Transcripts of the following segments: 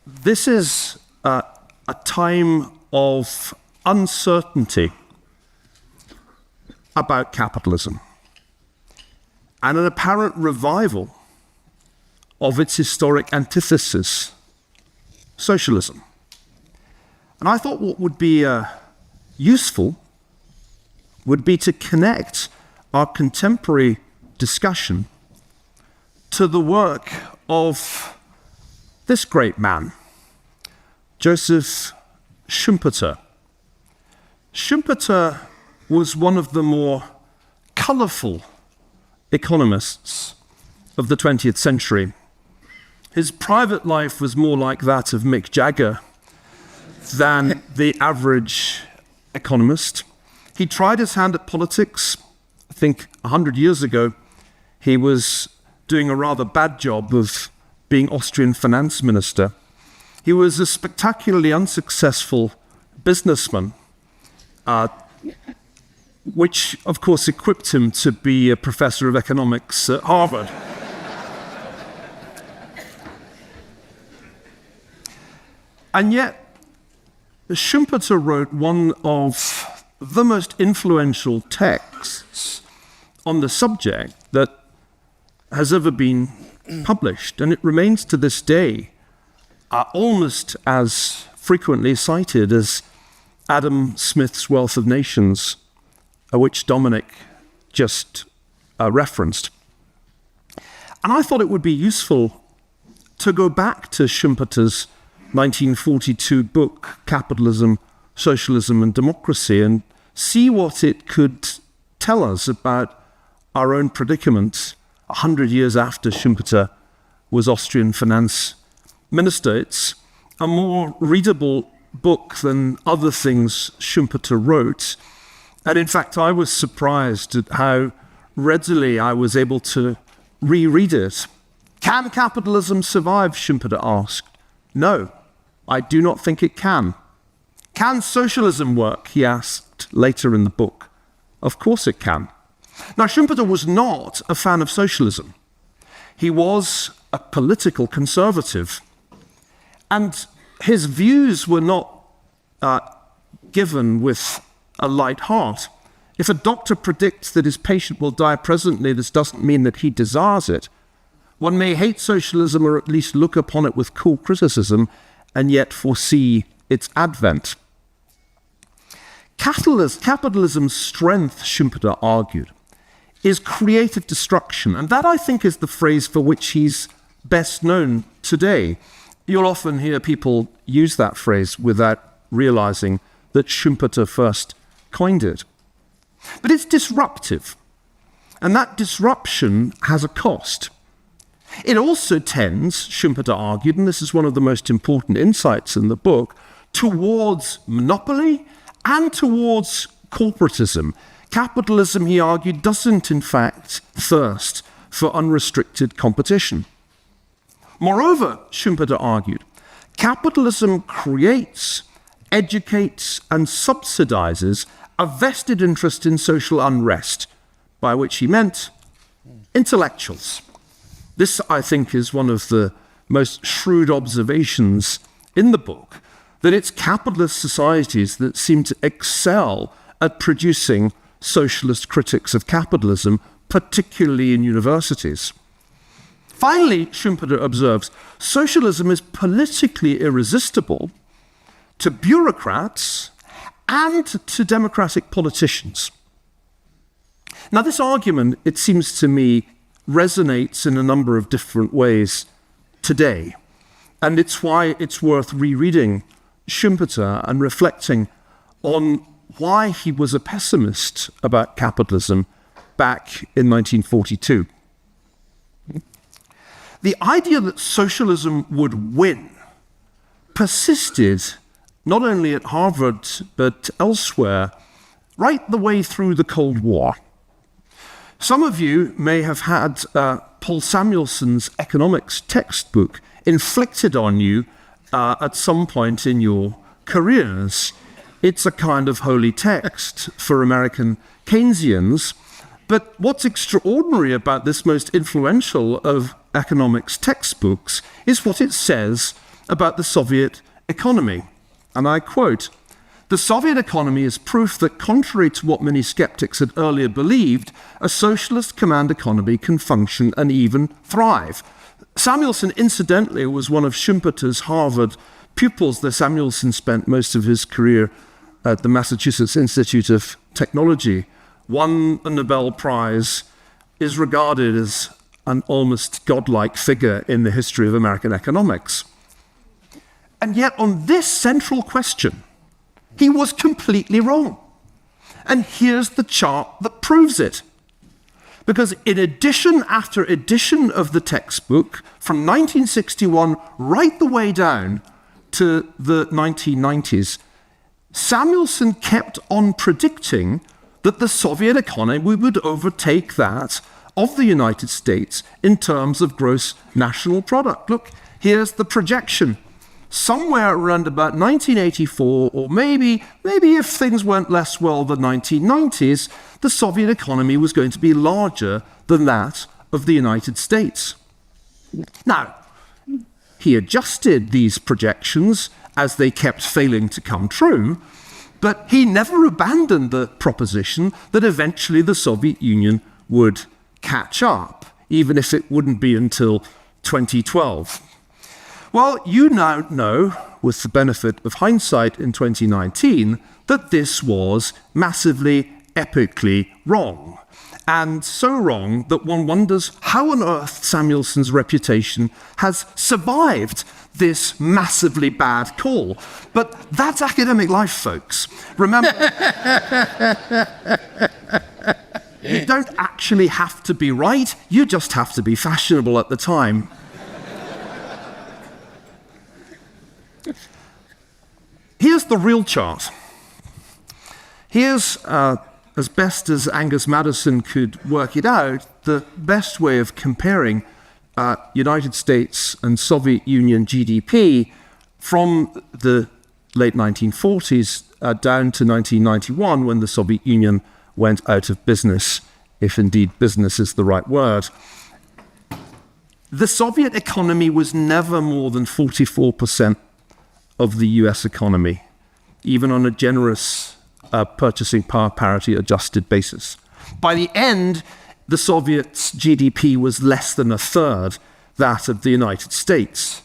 this is a time of uncertainty about capitalism and an apparent revival of its historic antithesis, socialism. And I thought what would be useful would be to connect our contemporary discussion to the work of this great man, Joseph Schumpeter. Schumpeter was one of the more colorful economists of the 20th century. His private life was more like that of Mick Jagger than the average economist. He tried his hand at politics. I think 100 years ago, he was doing a rather bad job of being Austrian finance minister. He was a spectacularly unsuccessful businessman, which of course equipped him to be a professor of economics at Harvard. And yet, Schumpeter wrote one of the most influential texts on the subject that has ever been published, and it remains to this day almost as frequently cited as Adam Smith's Wealth of Nations, which Dominic just referenced. And I thought it would be useful to go back to Schumpeter's 1942 book, Capitalism, Socialism and Democracy, and see what it could tell us about our own predicament 100 years after Schumpeter was Austrian finance minister. It's a more readable book than other things Schumpeter wrote. And in fact, I was surprised at how readily I was able to reread it. Can capitalism survive, Schumpeter asked. No, I do not think it can. Can socialism work, he asked later in the book. Of course it can. Now, Schumpeter was not a fan of socialism. He was a political conservative. And his views were not given with a light heart. If a doctor predicts that his patient will die presently, this doesn't mean that he desires it. One may hate socialism or at least look upon it with cool criticism and yet foresee its advent. Capitalism's strength, Schumpeter argued, is creative destruction. And that, I think, is the phrase for which he's best known today. You'll often hear people use that phrase without realizing that Schumpeter first coined it. But it's disruptive, and that disruption has a cost. It also tends, Schumpeter argued, and this is one of the most important insights in the book, towards monopoly and towards corporatism. Capitalism, he argued, doesn't in fact thirst for unrestricted competition. Moreover, Schumpeter argued, capitalism creates, educates, and subsidizes a vested interest in social unrest, by which he meant intellectuals. This, I think, is one of the most shrewd observations in the book, that it's capitalist societies that seem to excel at producing socialist critics of capitalism, particularly in universities. Finally, Schumpeter observes, socialism is politically irresistible to bureaucrats and to democratic politicians. Now, this argument, it seems to me, resonates in a number of different ways today. And it's why it's worth rereading Schumpeter and reflecting on why he was a pessimist about capitalism back in 1942. The idea that socialism would win persisted not only at Harvard but elsewhere right the way through the Cold War. Some of you may have had Paul Samuelson's economics textbook inflicted on you at some point in your careers. It's a kind of holy text for American Keynesians. But what's extraordinary about this most influential of economics textbooks is what it says about the Soviet economy. And I quote, "The Soviet economy is proof that contrary to what many skeptics had earlier believed, a socialist command economy can function and even thrive." Samuelson, incidentally, was one of Schumpeter's Harvard pupils. Samuelson spent most of his career at the Massachusetts Institute of Technology, won a Nobel Prize, is regarded as an almost godlike figure in the history of American economics. And yet on this central question, he was completely wrong. And here's the chart that proves it. Because in edition after edition of the textbook, from 1961 right the way down to the 1990s, Samuelson kept on predicting that the Soviet economy would overtake that of the United States in terms of gross national product. Look, here's the projection. Somewhere around about 1984, or maybe if things went less well, the 1990s, the Soviet economy was going to be larger than that of the United States. Now, he adjusted these projections as they kept failing to come true, but he never abandoned the proposition that eventually the Soviet Union would catch up, even if it wouldn't be until 2012. Well, you now know, with the benefit of hindsight in 2019, that this was massively, epically wrong. And so wrong that one wonders how on earth Samuelson's reputation has survived this massively bad call. But that's academic life, folks. Remember, you don't actually have to be right, you just have to be fashionable at the time. Here's the real chart. Here's, as best as Angus Maddison could work it out, the best way of comparing United States and Soviet Union GDP from the late 1940s down to 1991, when the Soviet Union went out of business, if indeed business is the right word. The Soviet economy was never more than 44% of the US economy, even on a generous purchasing power parity adjusted basis. By the end, the Soviets' GDP was less than a third that of the United States.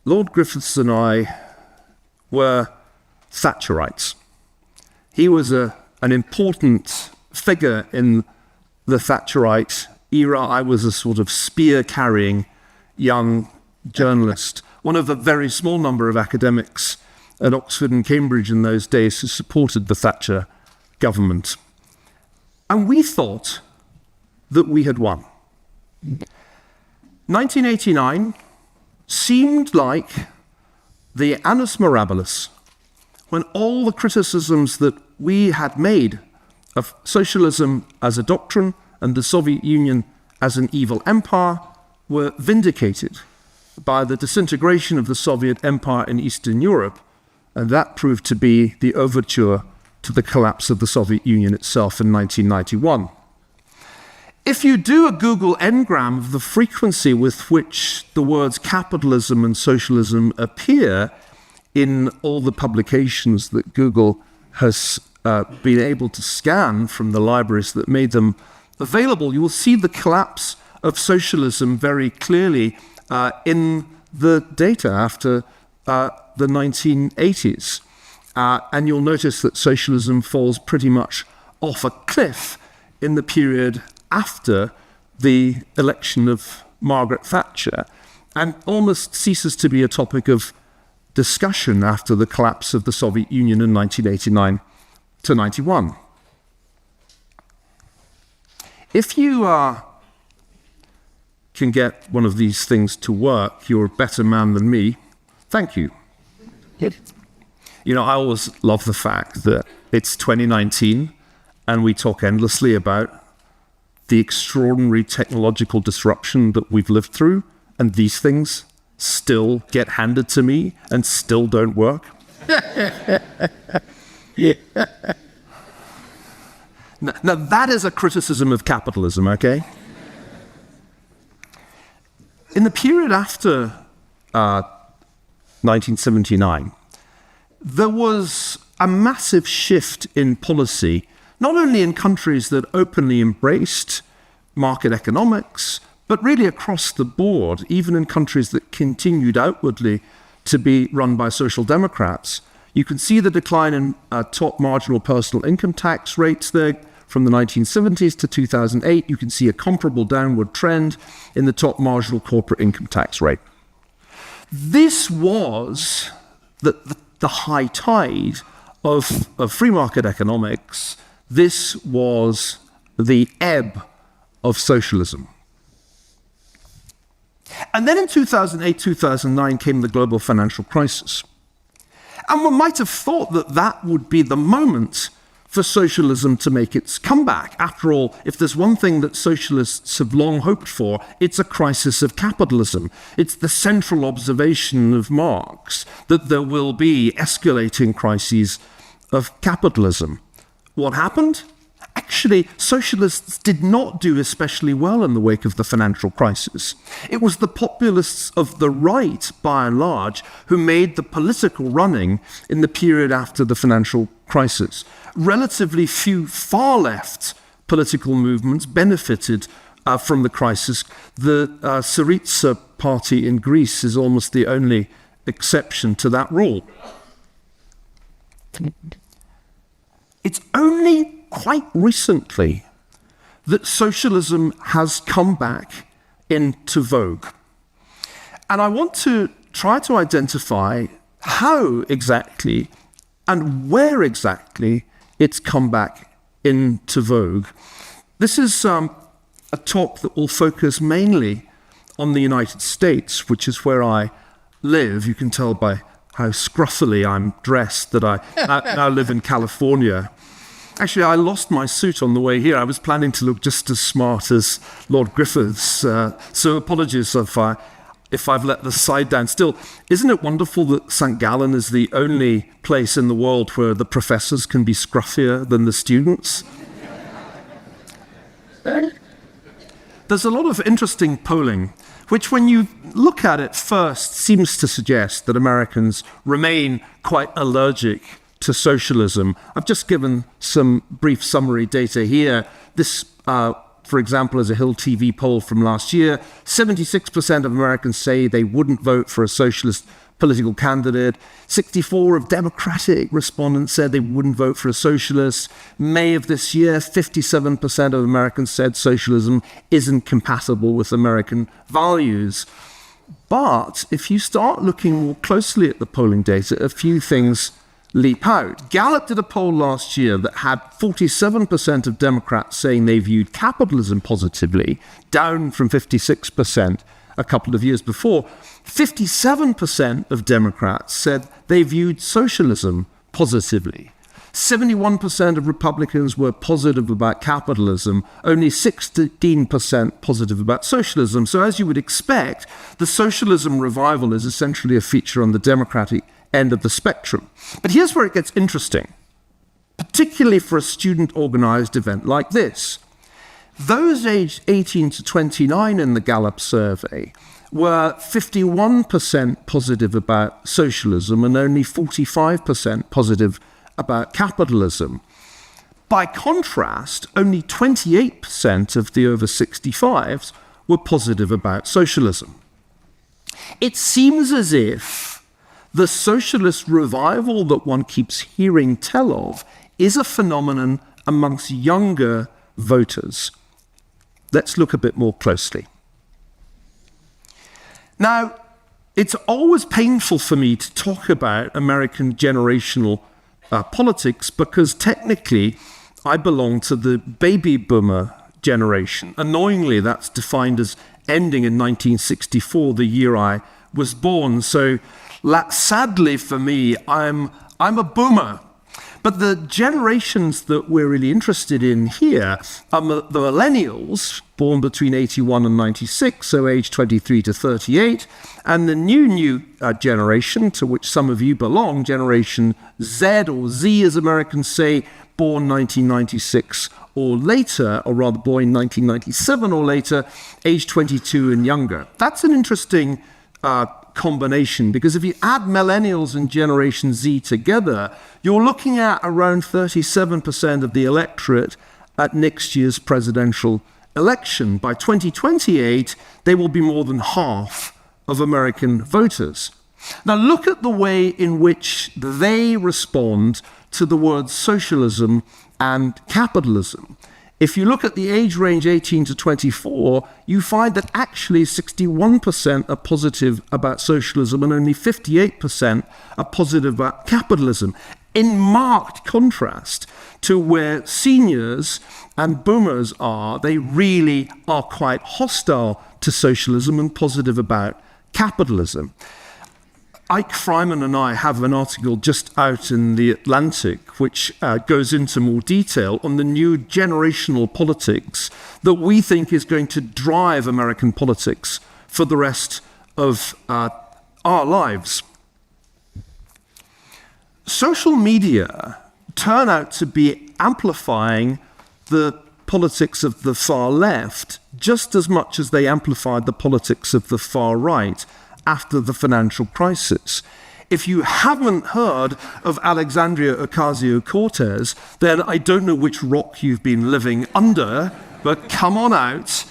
Lord Griffiths and I were Thatcherites. He was an important figure in the Thatcherite era. I was a sort of spear-carrying young journalist, one of a very small number of academics at Oxford and Cambridge in those days who supported the Thatcher government. And we thought that we had won. 1989 seemed like the annus mirabilis, when all the criticisms that we had made of socialism as a doctrine and the Soviet Union as an evil empire were vindicated by the disintegration of the Soviet Empire in Eastern Europe, and that proved to be the overture to the collapse of the Soviet Union itself in 1991. If you do a Google engram of the frequency with which the words capitalism and socialism appear in all the publications that Google has been able to scan from the libraries that made them available, you will see the collapse of socialism very clearly in the data after the 1980s. And you'll notice that socialism falls pretty much off a cliff in the period after the election of Margaret Thatcher, and almost ceases to be a topic of discussion after the collapse of the Soviet Union in 1989 to 91. If you can get one of these things to work, you're a better man than me. Thank you. You know, I always love the fact that it's 2019 and we talk endlessly about the extraordinary technological disruption that we've lived through, and these things still get handed to me and still don't work. Now that is a criticism of capitalism, okay? in the period after 1979, there was a massive shift in policy, not only in countries that openly embraced market economics, but really across the board, even in countries that continued outwardly to be run by social democrats. You can see the decline in top marginal personal income tax rates there from the 1970s to 2008. You can see a comparable downward trend in the top marginal corporate income tax rate. This was the high tide of free market economics. This was the ebb of socialism. And then in 2008, 2009 came the global financial crisis. And one might have thought that that would be the moment for socialism to make its comeback. After all, if there's one thing that socialists have long hoped for, it's a crisis of capitalism. It's the central observation of Marx that there will be escalating crises of capitalism. What happened? Actually, socialists did not do especially well in the wake of the financial crisis. It was the populists of the right, by and large, who made the political running in the period after the financial crisis. Relatively few far-left political movements benefited from the crisis. The Syriza party in Greece is almost the only exception to that rule. It's only quite recently that socialism has come back into vogue. And I want to try to identify how exactly and where exactly it's come back into vogue. This is a talk that will focus mainly on the United States, which is where I live. You can tell by how scruffily I'm dressed that I now live in California. Actually, I lost my suit on the way here. I was planning to look just as smart as Lord Griffiths, so apologies if I've let the side down. Still, isn't it wonderful that St. Gallen is the only place in the world where the professors can be scruffier than the students? There's a lot of interesting polling, which when you look at it first seems to suggest that Americans remain quite allergic to socialism. I've just given some brief summary data here. This, for example, is a Hill TV poll from last year. 76% of Americans say they wouldn't vote for a socialist political candidate. 64% of Democratic respondents said they wouldn't vote for a socialist. May of this year, 57% of Americans said socialism isn't compatible with American values. But if you start looking more closely at the polling data, a few things leap out. Gallup did a poll last year that had 47% of Democrats saying they viewed capitalism positively, down from 56% a couple of years before. 57% of Democrats said they viewed socialism positively. 71% of Republicans were positive about capitalism, only 16% positive about socialism. So as you would expect, the socialism revival is essentially a feature on the Democratic end of the spectrum. But here's where it gets interesting, particularly for a student-organized event like this. Those aged 18 to 29 in the Gallup survey were 51% positive about socialism and only 45% positive about capitalism. By contrast, only 28% of the over 65s were positive about socialism. It seems as if the socialist revival that one keeps hearing tell of is a phenomenon amongst younger voters. Let's look a bit more closely. Now, it's always painful for me to talk about American generational politics because technically I belong to the baby boomer generation. Annoyingly, that's defined as ending in 1964, the year I was born. So sadly for me, I'm a boomer. But the generations that we're really interested in here are the millennials, born between 81 and 96, so age 23 to 38, and the new generation, to which some of you belong, Generation Z, or Z as Americans say, born 1996 or later, or rather born 1997 or later, age 22 and younger. That's an interesting combination, because if you add millennials and Generation Z together, you're looking at around 37% of the electorate at next year's presidential election. By 2028, they will be more than half of American voters. Now look at the way in which they respond to the words socialism and capitalism. If you look at the age range 18 to 24, you find that actually 61% are positive about socialism and only 58% are positive about capitalism, in marked contrast to where seniors and boomers are. They really are quite hostile to socialism and positive about capitalism. Ike Fryman and I have an article just out in The Atlantic which goes into more detail on the new generational politics that we think is going to drive American politics for the rest of our lives. Social media turn out to be amplifying the politics of the far left just as much as they amplified the politics of the far right after the financial crisis. If you haven't heard of Alexandria Ocasio-Cortez, then I don't know which rock you've been living under, but come on out.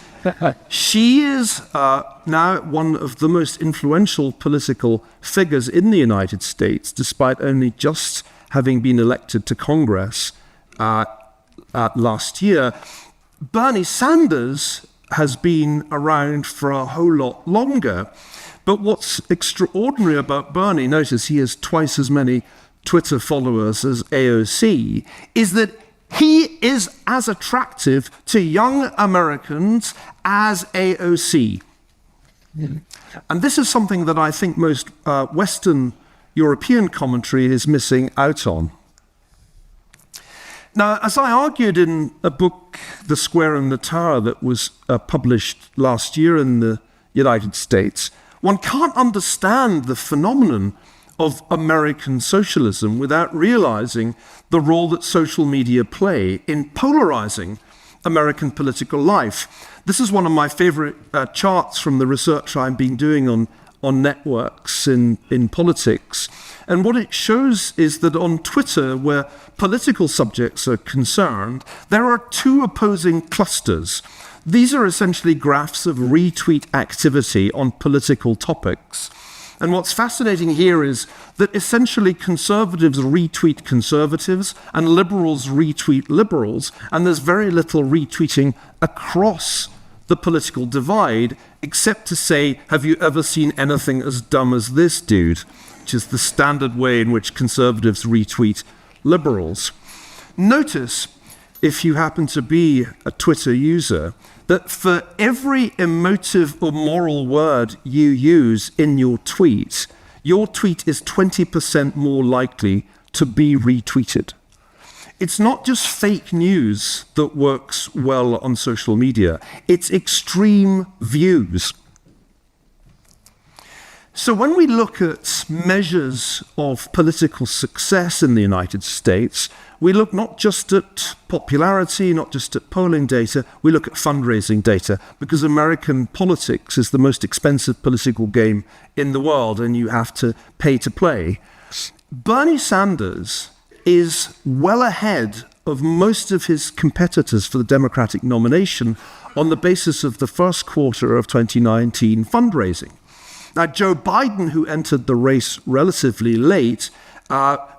She is now one of the most influential political figures in the United States, despite only just having been elected to Congress last year. Bernie Sanders has been around for a whole lot longer. But what's extraordinary about Bernie, notice he has twice as many Twitter followers as AOC, is that he is as attractive to young Americans as AOC. And this is something that I think most Western European commentary is missing out on. Now, as I argued in a book, The Square and the Tower, that was published last year in the United States, one can't understand the phenomenon of American socialism without realizing the role that social media play in polarizing American political life. This is one of my favorite charts from the research I've been doing on networks in politics. And what it shows is that on Twitter, where political subjects are concerned, there are two opposing clusters. These are essentially graphs of retweet activity on political topics. And what's fascinating here is that essentially conservatives retweet conservatives and liberals retweet liberals, and there's very little retweeting across the political divide, except to say, have you ever seen anything as dumb as this dude? Which is the standard way in which conservatives retweet liberals. Notice, if you happen to be a Twitter user, that for every emotive or moral word you use in your tweet is 20% more likely to be retweeted. It's not just fake news that works well on social media, it's extreme views. So when we look at measures of political success in the United States, we look not just at popularity, not just at polling data, we look at fundraising data, because American politics is the most expensive political game in the world, and you have to pay to play. Bernie Sanders is well ahead of most of his competitors for the Democratic nomination on the basis of the first quarter of 2019 fundraising. Now, Joe Biden, who entered the race relatively late,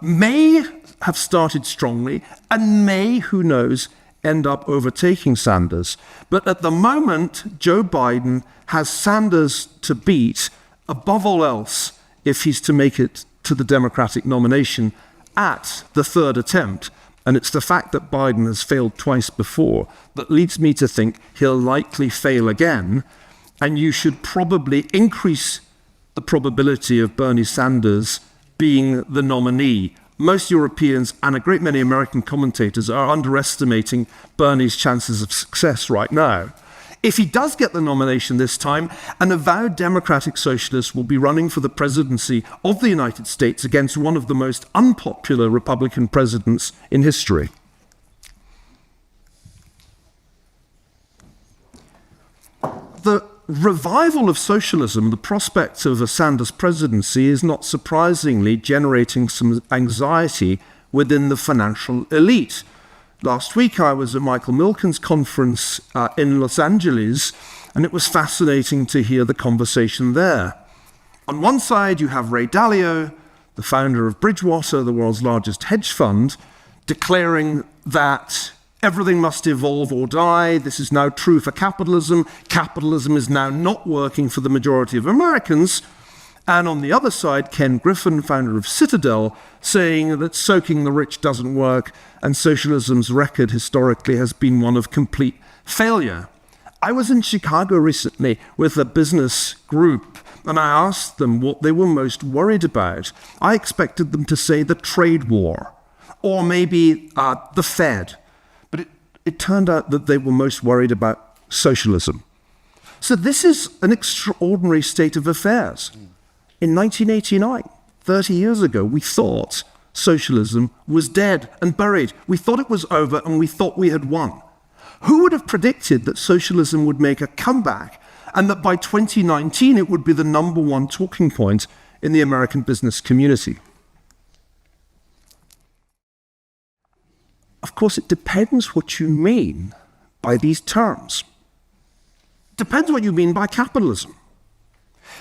may have started strongly and may, who knows, end up overtaking Sanders. But at the moment, Joe Biden has Sanders to beat above all else if he's to make it to the Democratic nomination at the third attempt. And it's the fact that Biden has failed twice before that leads me to think he'll likely fail again, and you should probably increase the probability of Bernie Sanders being the nominee. Most Europeans and a great many American commentators are underestimating Bernie's chances of success right now. If he does get the nomination this time, an avowed democratic socialist will be running for the presidency of the United States against one of the most unpopular Republican presidents in history. the revival of socialism, the prospect of a Sanders presidency, is not surprisingly generating some anxiety within the financial elite. Last week I was at Michael Milken's conference in Los Angeles, and it was fascinating to hear the conversation there. On one side you have Ray Dalio, the founder of Bridgewater, the world's largest hedge fund, declaring that everything must evolve or die. This is now true for capitalism. Capitalism is now not working for the majority of Americans. And on the other side, Ken Griffin, founder of Citadel, saying that soaking the rich doesn't work, and socialism's record historically has been one of complete failure. I was in Chicago recently with a business group, and I asked them what they were most worried about. I expected them to say the trade war, or maybe the Fed. But it turned out that they were most worried about socialism. So this is an extraordinary state of affairs. In 1989, 30 years ago, we thought socialism was dead and buried. We thought it was over, and we thought we had won. Who would have predicted that socialism would make a comeback, and that by 2019 it would be the number one talking point in the American business community? Of course, it depends what you mean by these terms. Depends what you mean by capitalism.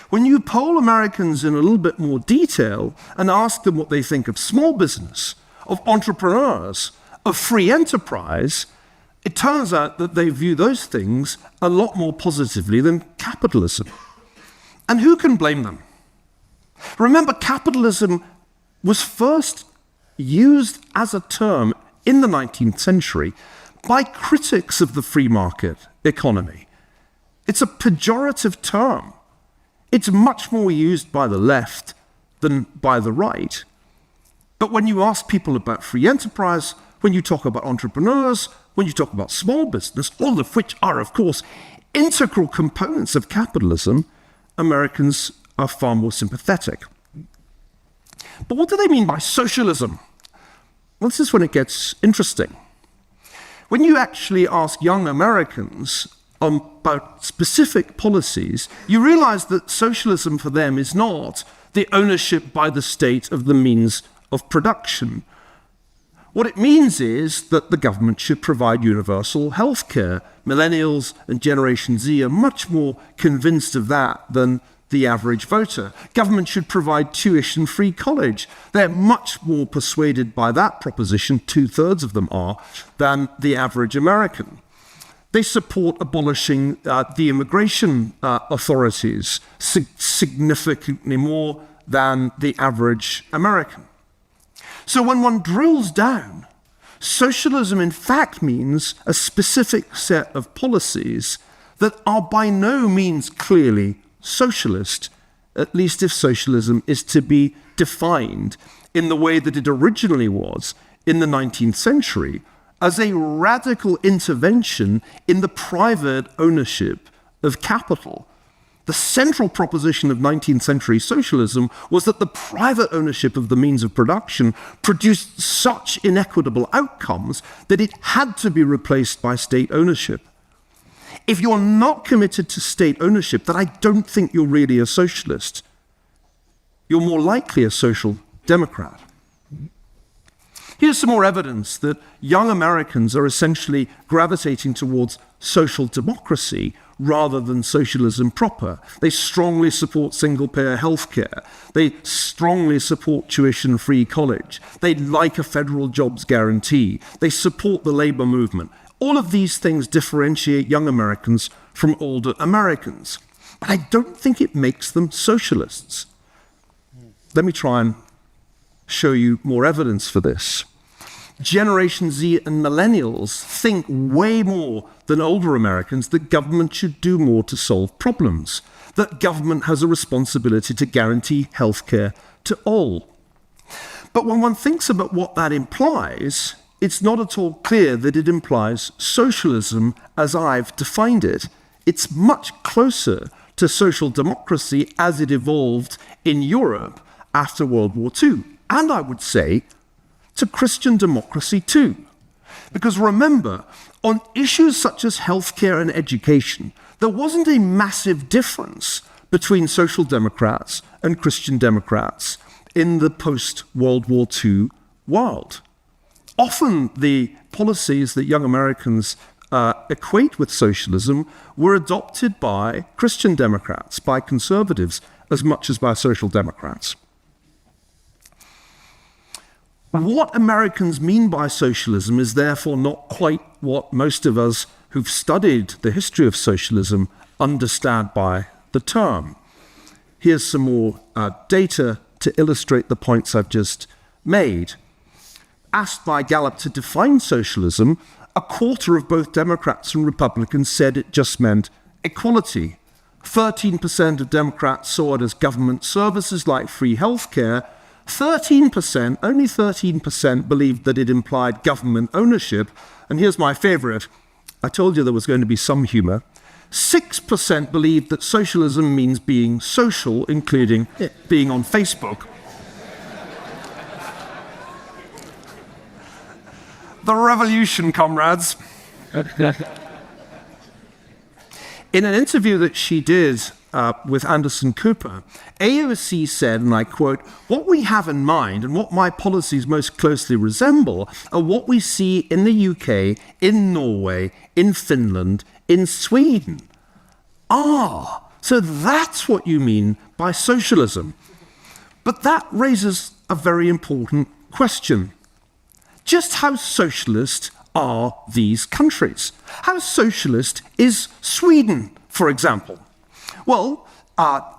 When you poll Americans in a little bit more detail and ask them what they think of small business, of entrepreneurs, of free enterprise, it turns out that they view those things a lot more positively than capitalism. And who can blame them? Remember, capitalism was first used as a term in the 19th century by critics of the free market economy. It's a pejorative term. It's much more used by the left than by the right. But when you ask people about free enterprise, when you talk about entrepreneurs, when you talk about small business, all of which are, of course, integral components of capitalism, Americans are far more sympathetic. But what do they mean by socialism? Well, this is when it gets interesting. When you actually ask young Americans about specific policies, you realize that socialism for them is not the ownership by the state of the means of production. What it means is that the government should provide universal health care. Millennials and Generation Z are much more convinced of that than the average voter. Government should provide tuition-free college. They're much more persuaded by that proposition, 2/3 of them are, than the average American. They support abolishing the immigration authorities significantly more than the average American. So when one drills down, socialism in fact means a specific set of policies that are by no means clearly socialist, at least if socialism is to be defined in the way that it originally was in the 19th century, as a radical intervention in the private ownership of capital. The central proposition of 19th century socialism was that the private ownership of the means of production produced such inequitable outcomes that it had to be replaced by state ownership. If you're not committed to state ownership, then I don't think you're really a socialist. You're more likely a social democrat. Here's some more evidence that young Americans are essentially gravitating towards social democracy rather than socialism proper. They strongly support single-payer healthcare. They strongly support tuition-free college. They like a federal jobs guarantee. They support the labor movement. All of these things differentiate young Americans from older Americans. But I don't think it makes them socialists. Let me try and show you more evidence for this. Generation Z and millennials think way more than older Americans that government should do more to solve problems, that government has a responsibility to guarantee healthcare to all. But when one thinks about what that implies, it's not at all clear that it implies socialism as I've defined it. It's much closer to social democracy as it evolved in Europe after World War II. And I would say to Christian democracy too. Because remember, on issues such as healthcare and education, there wasn't a massive difference between social democrats and Christian democrats in the post-World War II world. Often the policies that young Americans equate with socialism were adopted by Christian democrats, by conservatives, as much as by social democrats. What Americans mean by socialism is therefore not quite what most of us who've studied the history of socialism understand by the term. Here's some more data to illustrate the points I've just made. Asked by Gallup to define socialism, a quarter of both Democrats and Republicans said it just meant equality. 13% of Democrats saw it as government services like free health care. 13%, only 13% believed that it implied government ownership. And here's my favorite. I told you there was going to be some humor. 6% believed that socialism means being social, including being on Facebook. The revolution, comrades. In an interview that she did with Anderson Cooper, AOC said, and I quote, "What we have in mind and what my policies most closely resemble are what we see in the UK, in Norway, in Finland, in Sweden." Ah, so that's what you mean by socialism. But that raises a very important question. Just how socialist are these countries? How socialist is Sweden, for example? Well,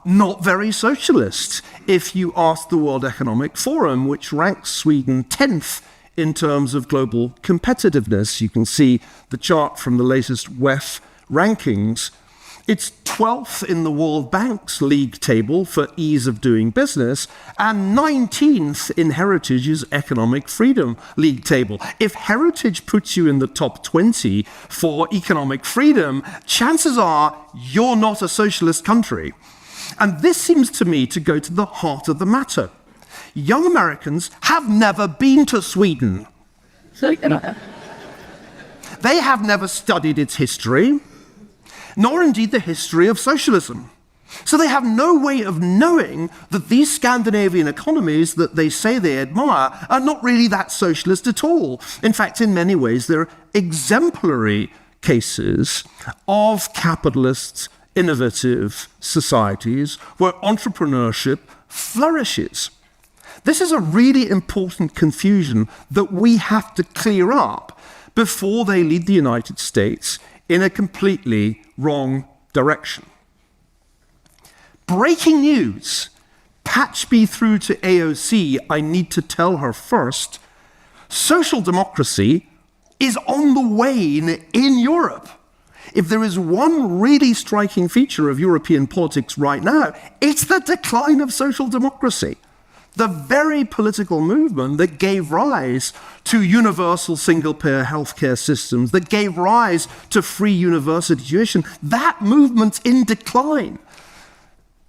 not very socialist. If you ask the World Economic Forum, which ranks Sweden 10th in terms of global competitiveness, you can see the chart from the latest WEF rankings. It's 12th in the World Bank's league table for ease of doing business and 19th in Heritage's economic freedom league table. If Heritage puts you in the top 20 for economic freedom, chances are you're not a socialist country. And this seems to me to go to the heart of the matter. Young Americans have never been to Sweden. They have never studied its history, nor indeed the history of socialism. So they have no way of knowing that these Scandinavian economies that they say they admire are not really that socialist at all. In fact, in many ways, they're exemplary cases of capitalist, innovative societies where entrepreneurship flourishes. This is a really important confusion that we have to clear up before they lead the United States in a completely wrong direction. Breaking news. Patch me through to AOC. I need to tell her first. Social democracy is on the wane in Europe. If there is one really striking feature of European politics right now, it's the decline of social democracy. The very political movement that gave rise to universal single-payer healthcare systems, that gave rise to free university tuition, that movement's in decline.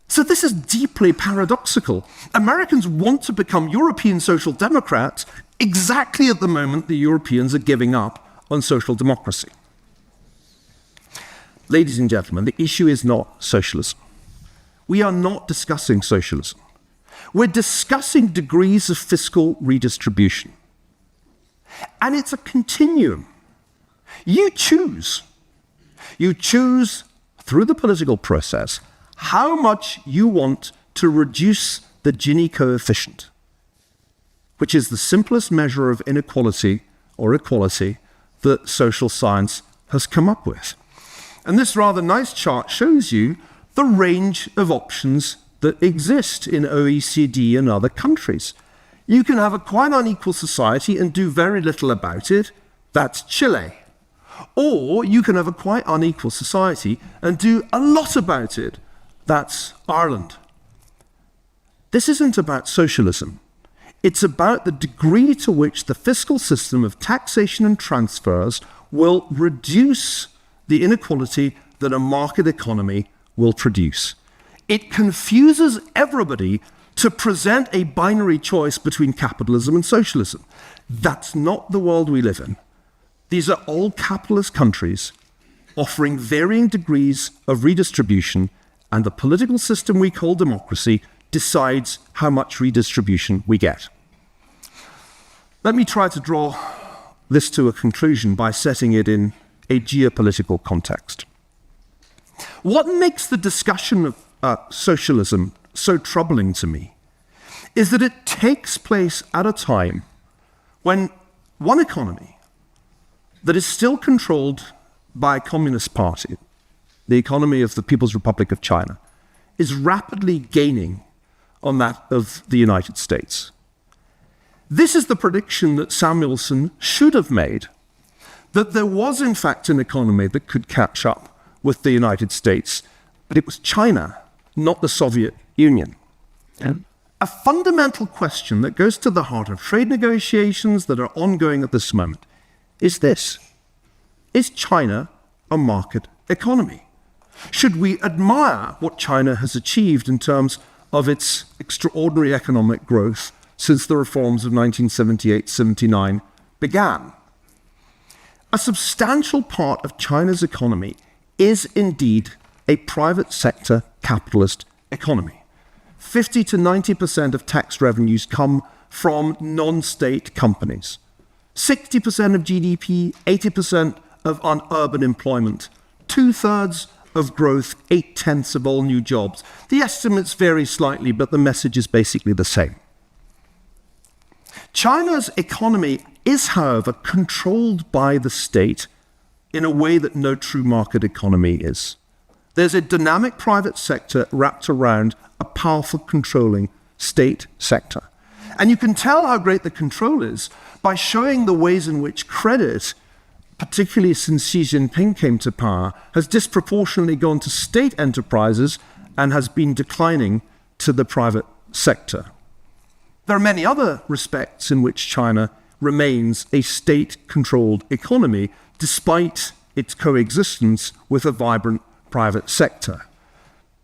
So this is deeply paradoxical. Americans want to become European social democrats exactly at the moment the Europeans are giving up on social democracy. Ladies and gentlemen, the issue is not socialism. We are not discussing socialism. We're discussing degrees of fiscal redistribution. And it's a continuum. You choose. You choose through the political process how much you want to reduce the Gini coefficient, which is the simplest measure of inequality or equality that social science has come up with. And this rather nice chart shows you the range of options that exist in OECD and other countries. You can have a quite unequal society and do very little about it. That's Chile. Or you can have a quite unequal society and do a lot about it. That's Ireland. This isn't about socialism. It's about the degree to which the fiscal system of taxation and transfers will reduce the inequality that a market economy will produce. It confuses everybody to present a binary choice between capitalism and socialism. That's not the world we live in. These are all capitalist countries offering varying degrees of redistribution, and the political system we call democracy decides how much redistribution we get. Let me try to draw this to a conclusion by setting it in a geopolitical context. What makes the discussion of socialism so troubling to me is that it takes place at a time when one economy that is still controlled by a communist party, the economy of the People's Republic of China, is rapidly gaining on that of the United States. This is the prediction that Samuelson should have made, that there was in fact an economy that could catch up with the United States, but it was China, not the Soviet Union. A fundamental question that goes to the heart of trade negotiations that are ongoing at this moment is this: is China a market economy? Should we admire what China has achieved in terms of its extraordinary economic growth since the reforms of 1978-79 began? A substantial part of China's economy is indeed a private sector capitalist economy. 50 to 90% of tax revenues come from non-state companies. 60% of GDP, 80% of urban employment, 2/3 of growth, 8/10 of all new jobs. The estimates vary slightly, but the message is basically the same. China's economy is, however, controlled by the state in a way that no true market economy is. There's a dynamic private sector wrapped around a powerful controlling state sector. And you can tell how great the control is by showing the ways in which credit, particularly since Xi Jinping came to power, has disproportionately gone to state enterprises and has been declining to the private sector. There are many other respects in which China remains a state-controlled economy, despite its coexistence with a vibrant private sector.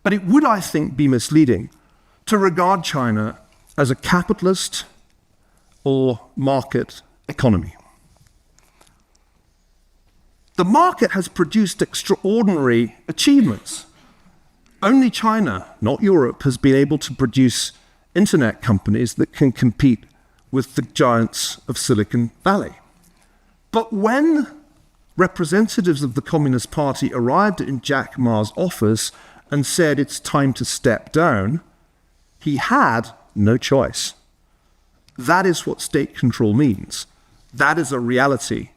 But it would, I think, be misleading to regard China as a capitalist or market economy. The market has produced extraordinary achievements. Only China, not Europe, has been able to produce internet companies that can compete with the giants of Silicon Valley. But when representatives of the Communist Party arrived in Jack Ma's office and said it's time to step down, he had no choice. That is what state control means. That is a reality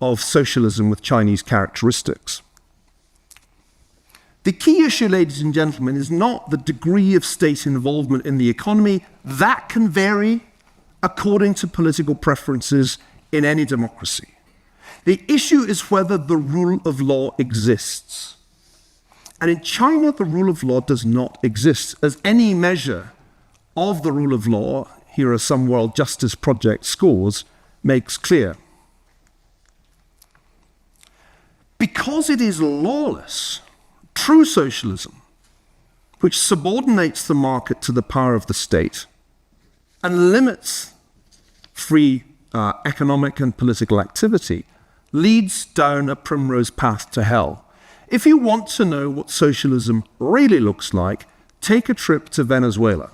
of socialism with Chinese characteristics. The key issue, ladies and gentlemen, is not the degree of state involvement in the economy. That can vary according to political preferences in any democracy. The issue is whether the rule of law exists. And in China, the rule of law does not exist, as any measure of the rule of law, here are some World Justice Project scores, makes clear. Because it is lawless, true socialism, which subordinates the market to the power of the state and limits free economic and political activity, leads down a primrose path to hell. If you want to know what socialism really looks like, take a trip to Venezuela.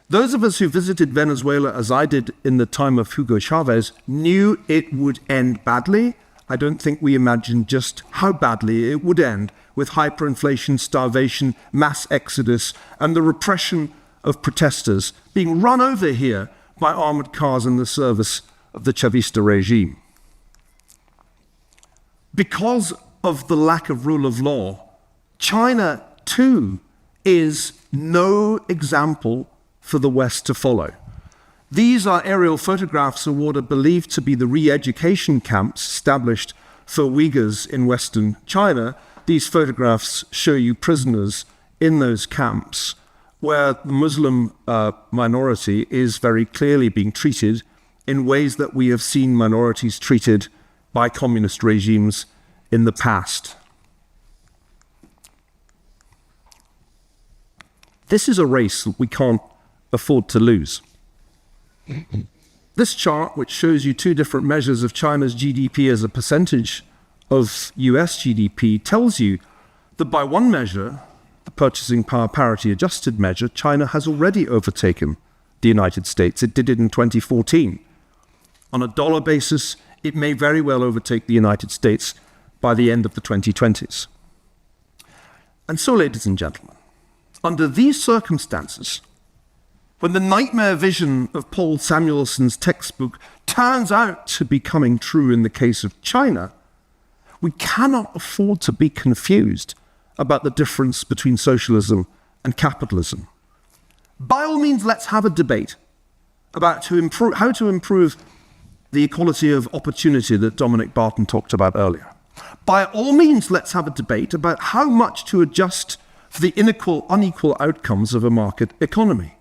Those of us who visited Venezuela, as I did in the time of Hugo Chavez, knew it would end badly. I don't think we imagined just how badly it would end, with hyperinflation, starvation, mass exodus, and the repression of protesters being run over here by armored cars in the service of the Chavista regime. Because of the lack of rule of law, China, too, is no example for the West to follow. These are aerial photographs of what are believed to be the re-education camps established for Uyghurs in Western China. These photographs show you prisoners in those camps where the Muslim minority is very clearly being treated in ways that we have seen minorities treated by communist regimes in the past. This is a race that we can't afford to lose. This chart, which shows you two different measures of China's GDP as a percentage of US GDP tells you that by one measure, the purchasing power parity adjusted measure, China has already overtaken the United States. It did it in 2014. On a dollar basis, it may very well overtake the United States by the end of the 2020s. And so, ladies and gentlemen, under these circumstances, when the nightmare vision of Paul Samuelson's textbook turns out to be coming true in the case of China, we cannot afford to be confused about the difference between socialism and capitalism. By all means, let's have a debate about how to improve the equality of opportunity that Dominic Barton talked about earlier. By all means, let's have a debate about how much to adjust for the unequal outcomes of a market economy.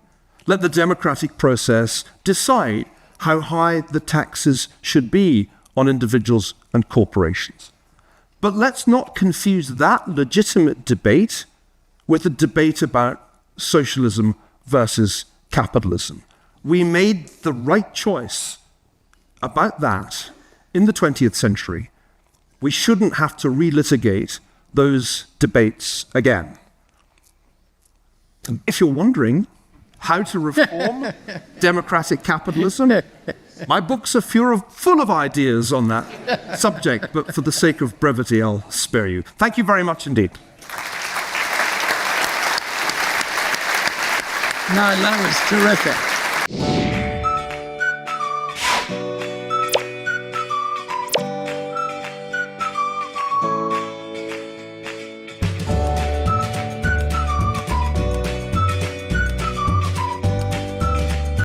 Let the democratic process decide how high the taxes should be on individuals and corporations. But let's not confuse that legitimate debate with a debate about socialism versus capitalism. We made the right choice about that in the 20th century. We shouldn't have to relitigate those debates again. If you're wondering how to reform democratic capitalism, my books are full of ideas on that subject, but for the sake of brevity, I'll spare you. Thank you very much indeed. No, that was terrific.